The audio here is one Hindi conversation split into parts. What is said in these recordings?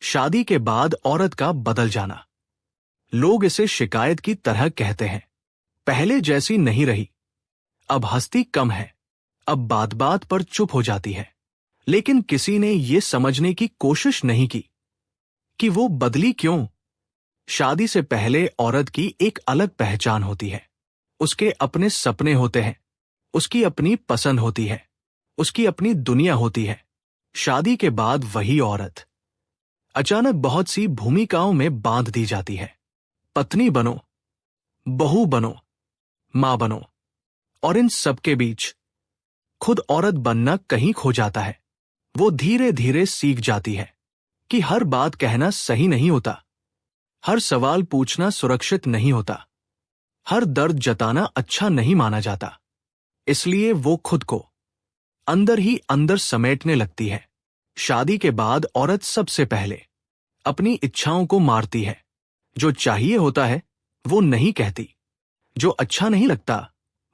शादी के बाद औरत का बदल जाना। लोग इसे शिकायत की तरह कहते हैं। पहले जैसी नहीं रही, अब हंसती कम है, अब बात बात पर चुप हो जाती है। लेकिन किसी ने ये समझने की कोशिश नहीं की कि वो बदली क्यों। शादी से पहले औरत की एक अलग पहचान होती है। उसके अपने सपने होते हैं, उसकी अपनी पसंद होती है, उसकी अपनी दुनिया होती है। शादी के बाद वही औरत अचानक बहुत सी भूमिकाओं में बांध दी जाती है। पत्नी बनो, बहू बनो, मां बनो, और इन सबके बीच खुद औरत बनना कहीं खो जाता है। वो धीरे धीरे सीख जाती है कि हर बात कहना सही नहीं होता, हर सवाल पूछना सुरक्षित नहीं होता, हर दर्द जताना अच्छा नहीं माना जाता। इसलिए वो खुद को अंदर ही अंदर समेटने लगती है। शादी के बाद औरत सबसे पहले अपनी इच्छाओं को मारती है। जो चाहिए होता है वो नहीं कहती, जो अच्छा नहीं लगता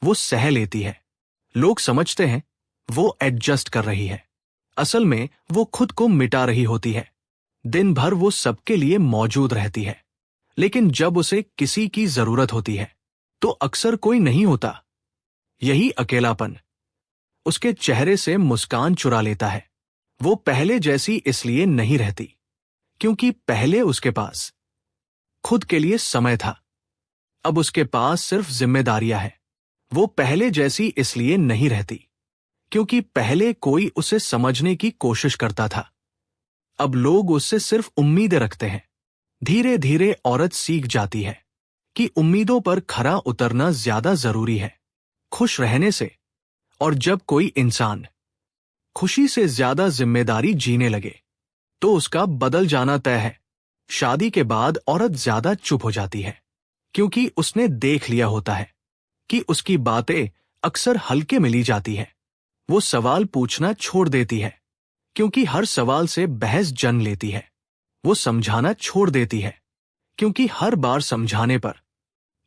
वो सह लेती है। लोग समझते हैं वो एडजस्ट कर रही है, असल में वो खुद को मिटा रही होती है। दिन भर वो सबके लिए मौजूद रहती है, लेकिन जब उसे किसी की जरूरत होती है तो अक्सर कोई नहीं होता। यही अकेलापन उसके चेहरे से मुस्कान चुरा लेता है। वो पहले जैसी इसलिए नहीं रहती क्योंकि पहले उसके पास खुद के लिए समय था, अब उसके पास सिर्फ जिम्मेदारियां हैं। वो पहले जैसी इसलिए नहीं रहती क्योंकि पहले कोई उसे समझने की कोशिश करता था, अब लोग उससे सिर्फ उम्मीदें रखते हैं। धीरे धीरे औरत सीख जाती है कि उम्मीदों पर खरा उतरना ज्यादा जरूरी है खुश रहने से। और जब कोई इंसान खुशी से ज्यादा जिम्मेदारी जीने लगे तो उसका बदल जाना तय है। शादी के बाद औरत ज्यादा चुप हो जाती है क्योंकि उसने देख लिया होता है कि उसकी बातें अक्सर हल्के में ली जाती है। वो सवाल पूछना छोड़ देती है क्योंकि हर सवाल से बहस जन्म लेती है। वो समझाना छोड़ देती है क्योंकि हर बार समझाने पर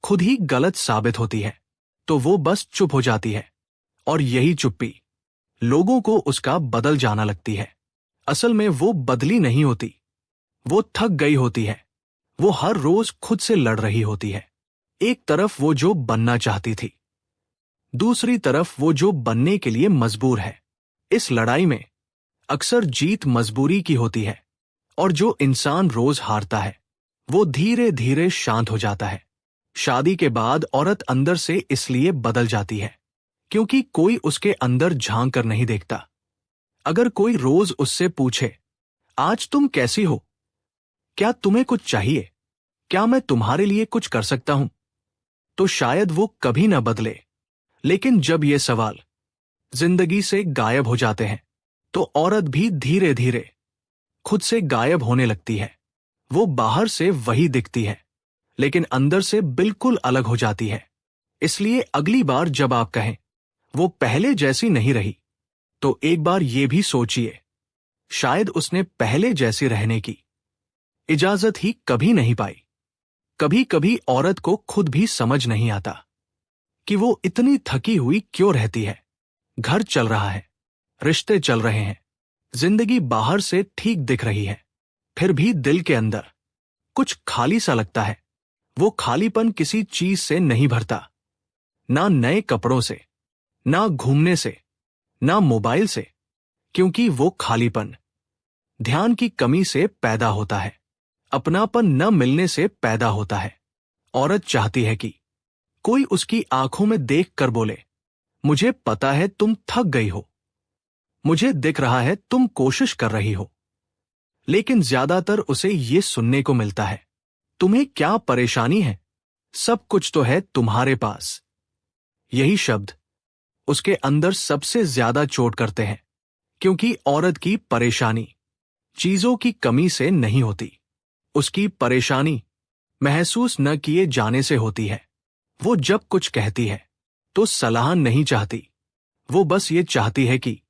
खुद ही गलत साबित होती है। तो वो बस चुप हो जाती है, और यही चुप्पी लोगों को उसका बदल जाना लगती है। असल में वो बदली नहीं होती, वो थक गई होती है। वो हर रोज खुद से लड़ रही होती है। एक तरफ वो जो बनना चाहती थी, दूसरी तरफ वो जो बनने के लिए मजबूर है। इस लड़ाई में अक्सर जीत मजबूरी की होती है, और जो इंसान रोज हारता है वो धीरे धीरे शांत हो जाता है। शादी के बाद औरत अंदर से इसलिए बदल जाती है क्योंकि कोई उसके अंदर झांक कर नहीं देखता। अगर कोई रोज उससे पूछे, आज तुम कैसी हो, क्या तुम्हें कुछ चाहिए, क्या मैं तुम्हारे लिए कुछ कर सकता हूं, तो शायद वो कभी न बदले। लेकिन जब ये सवाल जिंदगी से गायब हो जाते हैं तो औरत भी धीरे धीरे खुद से गायब होने लगती है। वो बाहर से वही दिखती है, लेकिन अंदर से बिल्कुल अलग हो जाती है। इसलिए अगली बार जब आप कहें वो पहले जैसी नहीं रही, तो एक बार ये भी सोचिए, शायद उसने पहले जैसी रहने की इजाजत ही कभी नहीं पाई। कभी कभी औरत को खुद भी समझ नहीं आता कि वो इतनी थकी हुई क्यों रहती है। घर चल रहा है, रिश्ते चल रहे हैं, जिंदगी बाहर से ठीक दिख रही है, फिर भी दिल के अंदर कुछ खाली सा लगता है। वो खालीपन किसी चीज से नहीं भरता, ना नए कपड़ों से, ना घूमने से, ना मोबाइल से, क्योंकि वो खालीपन ध्यान की कमी से पैदा होता है, अपनापन न मिलने से पैदा होता है। औरत चाहती है कि कोई उसकी आंखों में देख कर बोले, मुझे पता है तुम थक गई हो, मुझे दिख रहा है तुम कोशिश कर रही हो। लेकिन ज्यादातर उसे ये सुनने को मिलता है, तुम्हें क्या परेशानी है, सब कुछ तो है तुम्हारे पास। यही शब्द उसके अंदर सबसे ज्यादा चोट करते हैं, क्योंकि औरत की परेशानी चीजों की कमी से नहीं होती, उसकी परेशानी महसूस न किए जाने से होती है। वो जब कुछ कहती है तो सलाह नहीं चाहती, वो बस ये चाहती है कि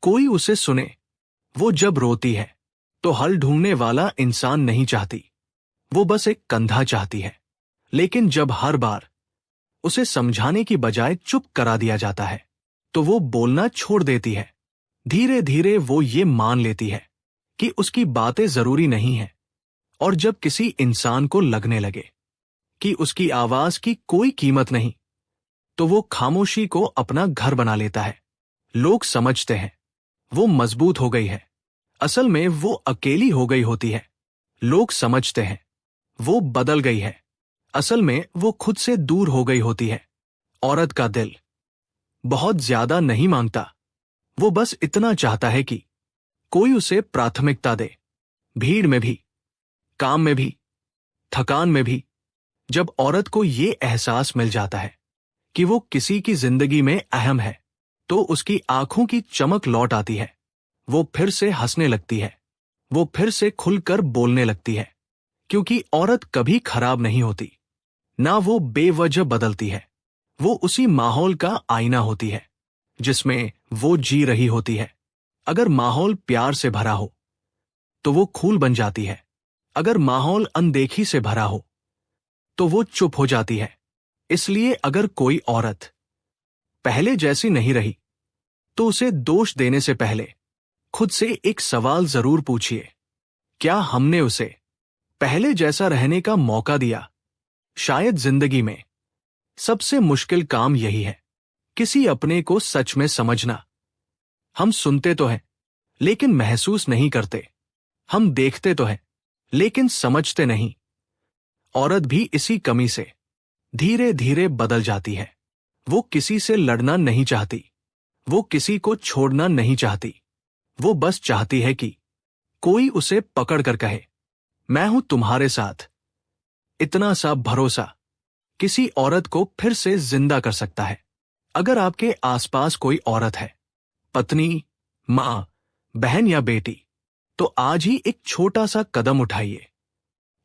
कोई उसे सुने। वो जब रोती है तो हल ढूंढने वाला इंसान नहीं चाहती, वो बस एक कंधा चाहती है। लेकिन जब हर बार उसे समझाने की बजाय चुप करा दिया जाता है तो वो बोलना छोड़ देती है। धीरे धीरे वो ये मान लेती है कि उसकी बातें जरूरी नहीं हैं, और जब किसी इंसान को लगने लगे कि उसकी आवाज की कोई कीमत नहीं, तो वो खामोशी को अपना घर बना लेता है। लोग समझते हैं वो मजबूत हो गई है, असल में वो अकेली हो गई होती है। लोग समझते हैं वो बदल गई है, असल में वो खुद से दूर हो गई होती है। औरत का दिल बहुत ज्यादा नहीं मांगता, वो बस इतना चाहता है कि कोई उसे प्राथमिकता दे, भीड़ में भी, काम में भी, थकान में भी। जब औरत को ये एहसास मिल जाता है कि वो किसी की जिंदगी में अहम है, तो उसकी आंखों की चमक लौट आती है। वो फिर से हंसने लगती है, वो फिर से खुलकर बोलने लगती है, क्योंकि औरत कभी खराब नहीं होती, ना वो बेवजह बदलती है। वो उसी माहौल का आईना होती है जिसमें वो जी रही होती है। अगर माहौल प्यार से भरा हो तो वो खूल बन जाती है, अगर माहौल अनदेखी से भरा हो तो वो चुप हो जाती है। इसलिए अगर कोई औरत पहले जैसी नहीं रही, तो उसे दोष देने से पहले खुद से एक सवाल जरूर पूछिए, क्या हमने उसे पहले जैसा रहने का मौका दिया? शायद जिंदगी में सबसे मुश्किल काम यही है, किसी अपने को सच में समझना। हम सुनते तो हैं लेकिन महसूस नहीं करते, हम देखते तो हैं लेकिन समझते नहीं। औरत भी इसी कमी से धीरे धीरे बदल जाती है। वो किसी से लड़ना नहीं चाहती, वो किसी को छोड़ना नहीं चाहती, वो बस चाहती है कि कोई उसे पकड़ कर कहे, मैं हूं तुम्हारे साथ। इतना सा भरोसा किसी औरत को फिर से जिंदा कर सकता है। अगर आपके आसपास कोई औरत है, पत्नी, मां, बहन या बेटी, तो आज ही एक छोटा सा कदम उठाइए।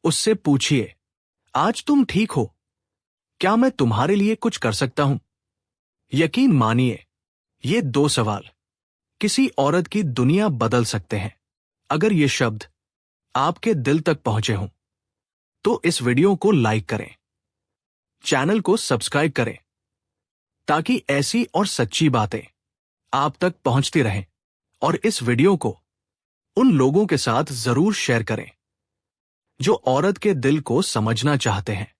उससे पूछिए, आज तुम ठीक हो? क्या मैं तुम्हारे लिए कुछ कर सकता हूं? यकीन मानिए, ये 2 सवाल किसी औरत की दुनिया बदल सकते हैं। अगर ये शब्द आपके दिल तक पहुंचे हों, तो इस वीडियो को लाइक करें, चैनल को सब्सक्राइब करें, ताकि ऐसी और सच्ची बातें आप तक पहुंचती रहें। और इस वीडियो को उन लोगों के साथ जरूर शेयर करें जो औरत के दिल को समझना चाहते हैं,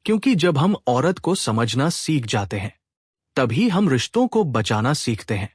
क्योंकि जब हम औरत को समझना सीख जाते हैं, तभी हम रिश्तों को बचाना सीखते हैं।